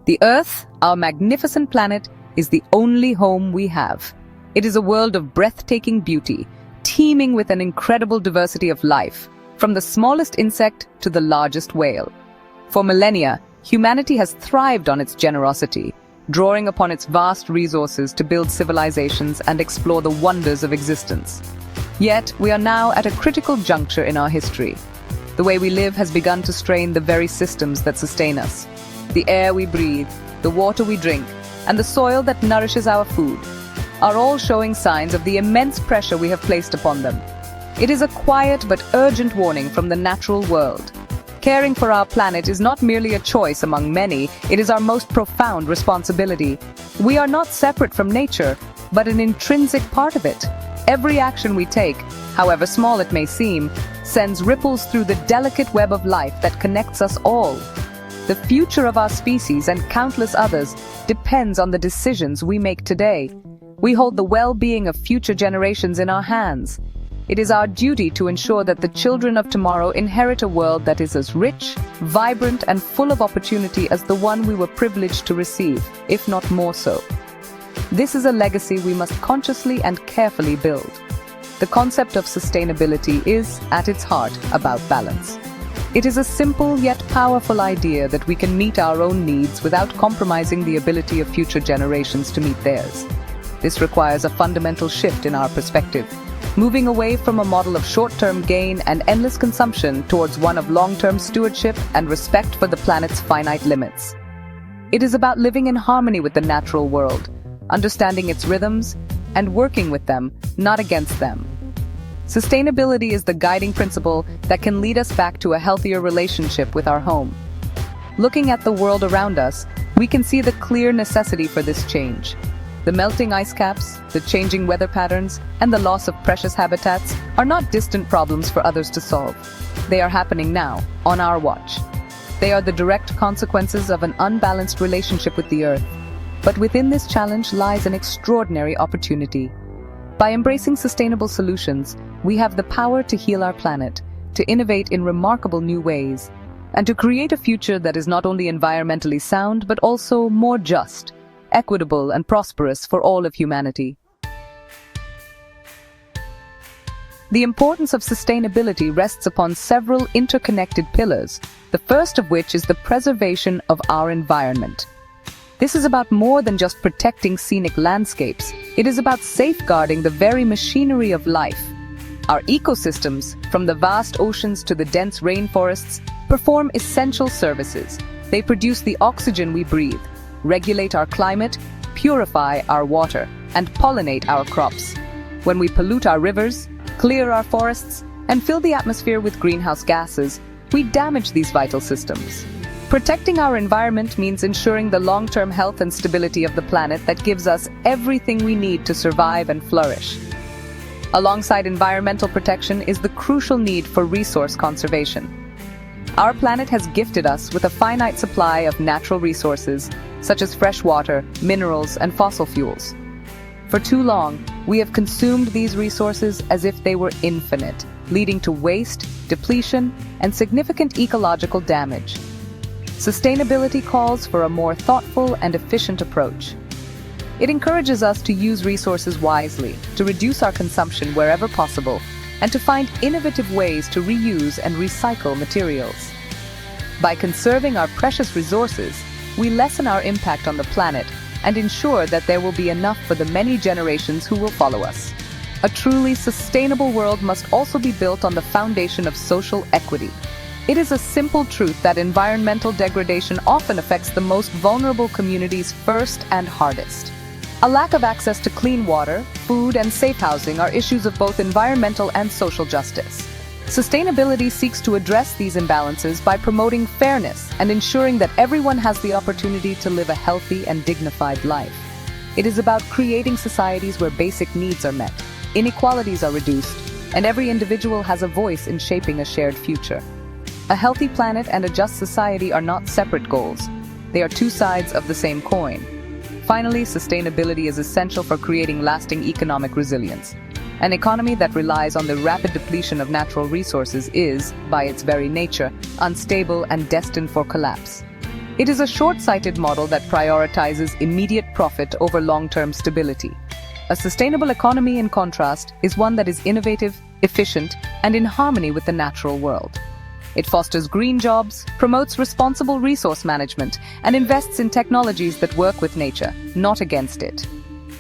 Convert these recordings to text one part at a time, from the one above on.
The Earth, our magnificent planet, is the only home we have. It is a world of breathtaking beauty, teeming with an incredible diversity of life, from the smallest insect to the largest whale. For millennia, humanity has thrived on its generosity, drawing upon its vast resources to build civilizations and explore the wonders of existence. Yet, we are now at a critical juncture in our history. The way we live has begun to strain the very systems that sustain us. The air we breathe, the water we drink, and the soil that nourishes our food are all showing signs of the immense pressure we have placed upon them. It is a quiet but urgent warning from the natural world. Caring for our planet is not merely a choice among many, it is our most profound responsibility. We are not separate from nature, but an intrinsic part of it. Every action we take, however small it may seem, sends ripples through the delicate web of life that connects us all. The future of our species and countless others depends on the decisions we make today. We hold the well-being of future generations in our hands. It is our duty to ensure that the children of tomorrow inherit a world that is as rich, vibrant, and full of opportunity as the one we were privileged to receive, if not more so. This is a legacy we must consciously and carefully build. The concept of sustainability is, at its heart, about balance. It is a simple yet powerful idea that we can meet our own needs without compromising the ability of future generations to meet theirs. This requires a fundamental shift in our perspective, moving away from a model of short-term gain and endless consumption towards one of long-term stewardship and respect for the planet's finite limits. It is about living in harmony with the natural world, understanding its rhythms, and working with them, not against them. Sustainability is the guiding principle that can lead us back to a healthier relationship with our home. Looking at the world around us, we can see the clear necessity for this change. The melting ice caps, the changing weather patterns, and the loss of precious habitats are not distant problems for others to solve. They are happening now, on our watch. They are the direct consequences of an unbalanced relationship with the Earth. But within this challenge lies an extraordinary opportunity. By embracing sustainable solutions, we have the power to heal our planet, to innovate in remarkable new ways, and to create a future that is not only environmentally sound but also more just, equitable, and prosperous for all of humanity. The importance of sustainability rests upon several interconnected pillars, the first of which is the preservation of our environment. This is about more than just protecting scenic landscapes. It is about safeguarding the very machinery of life. Our ecosystems, from the vast oceans to the dense rainforests, perform essential services. They produce the oxygen we breathe, regulate our climate, purify our water, and pollinate our crops. When we pollute our rivers, clear our forests, and fill the atmosphere with greenhouse gases, we damage these vital systems. Protecting our environment means ensuring the long-term health and stability of the planet that gives us everything we need to survive and flourish. Alongside environmental protection is the crucial need for resource conservation. Our planet has gifted us with a finite supply of natural resources, such as fresh water, minerals, and fossil fuels. For too long, we have consumed these resources as if they were infinite, leading to waste, depletion, and significant ecological damage. Sustainability calls for a more thoughtful and efficient approach. It encourages us to use resources wisely, to reduce our consumption wherever possible, and to find innovative ways to reuse and recycle materials. By conserving our precious resources, we lessen our impact on the planet and ensure that there will be enough for the many generations who will follow us. A truly sustainable world must also be built on the foundation of social equity. It is a simple truth that environmental degradation often affects the most vulnerable communities first and hardest. A lack of access to clean water, food, and safe housing are issues of both environmental and social justice. Sustainability seeks to address these imbalances by promoting fairness and ensuring that everyone has the opportunity to live a healthy and dignified life. It is about creating societies where basic needs are met, inequalities are reduced, and every individual has a voice in shaping a shared future. A healthy planet and a just society are not separate goals. They are two sides of the same coin. Finally, sustainability is essential for creating lasting economic resilience. An economy that relies on the rapid depletion of natural resources is, by its very nature, unstable and destined for collapse. It is a short-sighted model that prioritizes immediate profit over long-term stability. A sustainable economy, in contrast, is one that is innovative, efficient, and in harmony with the natural world. It fosters green jobs, promotes responsible resource management, and invests in technologies that work with nature, not against it.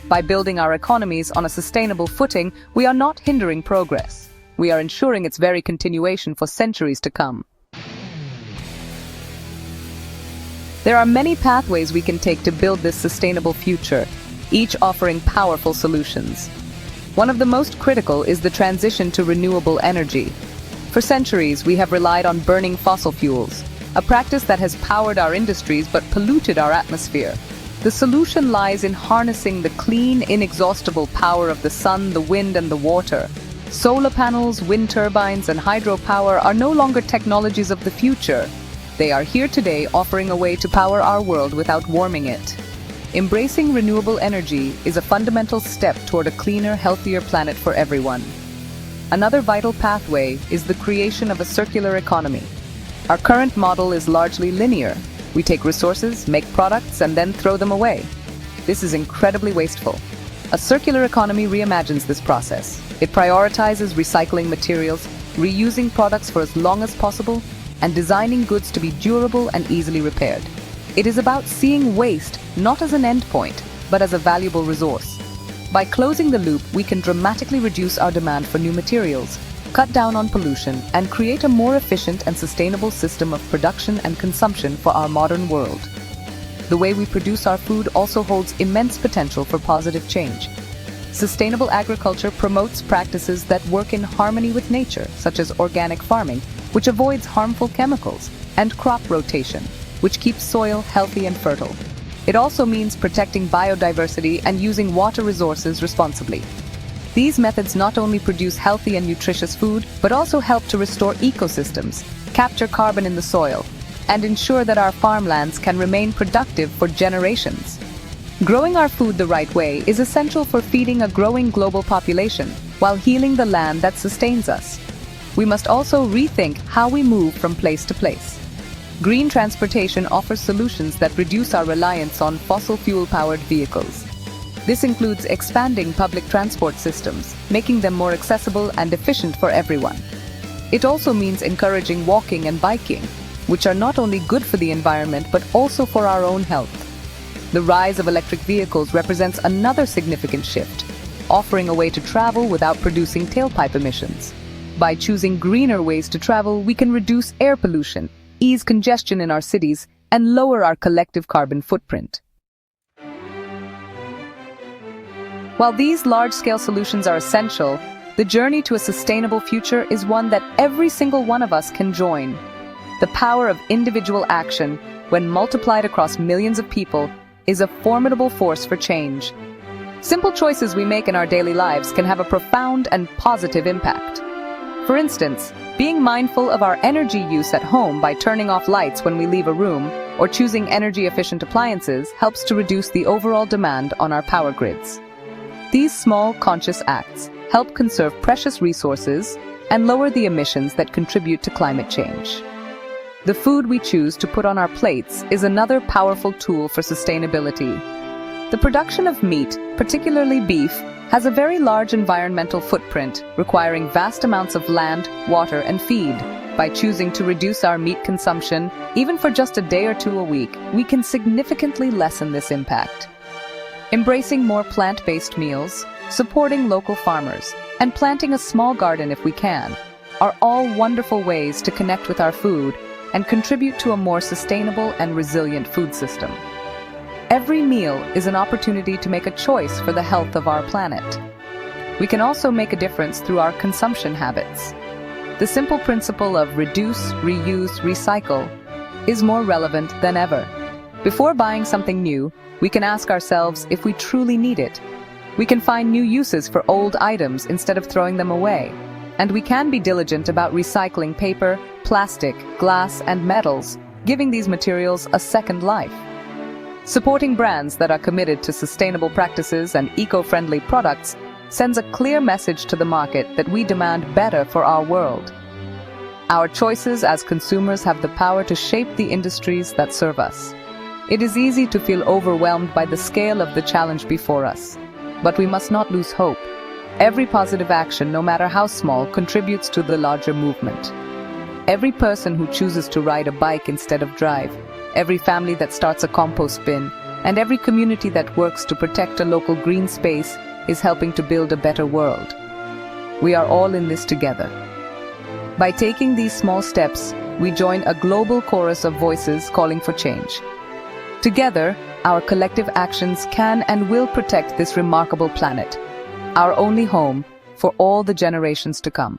By building our economies on a sustainable footing, we are not hindering progress. We are ensuring its very continuation for centuries to come. There are many pathways we can take to build this sustainable future, each offering powerful solutions. One of the most critical is the transition to renewable energy. For centuries, we have relied on burning fossil fuels, a practice that has powered our industries but polluted our atmosphere. The solution lies in harnessing the clean, inexhaustible power of the sun, the wind, and the water. Solar panels, wind turbines, and hydropower are no longer technologies of the future. They are here today, offering a way to power our world without warming it. Embracing renewable energy is a fundamental step toward a cleaner, healthier planet for everyone. Another vital pathway is the creation of a circular economy. Our current model is largely linear. We take resources, make products, and then throw them away. This is incredibly wasteful. A circular economy reimagines this process. It prioritizes recycling materials, reusing products for as long as possible, and designing goods to be durable and easily repaired. It is about seeing waste not as an endpoint, but as a valuable resource. By closing the loop, we can dramatically reduce our demand for new materials, cut down on pollution, and create a more efficient and sustainable system of production and consumption for our modern world. The way we produce our food also holds immense potential for positive change. Sustainable agriculture promotes practices that work in harmony with nature, such as organic farming, which avoids harmful chemicals, and crop rotation, which keeps soil healthy and fertile. It also means protecting biodiversity and using water resources responsibly. These methods not only produce healthy and nutritious food, but also help to restore ecosystems, capture carbon in the soil, and ensure that our farmlands can remain productive for generations. Growing our food the right way is essential for feeding a growing global population, while healing the land that sustains us. We must also rethink how we move from place to place. Green transportation offers solutions that reduce our reliance on fossil fuel-powered vehicles. This includes expanding public transport systems, making them more accessible and efficient for everyone. It also means encouraging walking and biking, which are not only good for the environment but also for our own health. The rise of electric vehicles represents another significant shift, offering a way to travel without producing tailpipe emissions. By choosing greener ways to travel, we can reduce air pollution, ease congestion in our cities, and lower our collective carbon footprint. While these large-scale solutions are essential, the journey to a sustainable future is one that every single one of us can join. The power of individual action, when multiplied across millions of people, is a formidable force for change. Simple choices we make in our daily lives can have a profound and positive impact. For instance, being mindful of our energy use at home by turning off lights when we leave a room or choosing energy-efficient appliances helps to reduce the overall demand on our power grids. These small, conscious acts help conserve precious resources and lower the emissions that contribute to climate change. The food we choose to put on our plates is another powerful tool for sustainability. The production of meat, particularly beef, has a very large environmental footprint, requiring vast amounts of land, water, and feed. By choosing to reduce our meat consumption, even for just a day or two a week, we can significantly lessen this impact. Embracing more plant-based meals, supporting local farmers, and planting a small garden if we can, are all wonderful ways to connect with our food and contribute to a more sustainable and resilient food system. Every meal is an opportunity to make a choice for the health of our planet. We can also make a difference through our consumption habits. The simple principle of reduce, reuse, recycle is more relevant than ever. Before buying something new, we can ask ourselves if we truly need it. We can find new uses for old items instead of throwing them away. And we can be diligent about recycling paper, plastic, glass, and metals, giving these materials a second life. Supporting brands that are committed to sustainable practices and eco-friendly products sends a clear message to the market that we demand better for our world. Our choices as consumers have the power to shape the industries that serve us. It is easy to feel overwhelmed by the scale of the challenge before us, but we must not lose hope. Every positive action, no matter how small, contributes to the larger movement. Every person who chooses to ride a bike instead of drive, every family that starts a compost bin, and every community that works to protect a local green space is helping to build a better world. We are all in this together. By taking these small steps, we join a global chorus of voices calling for change. Together, our collective actions can and will protect this remarkable planet, our only home for all the generations to come.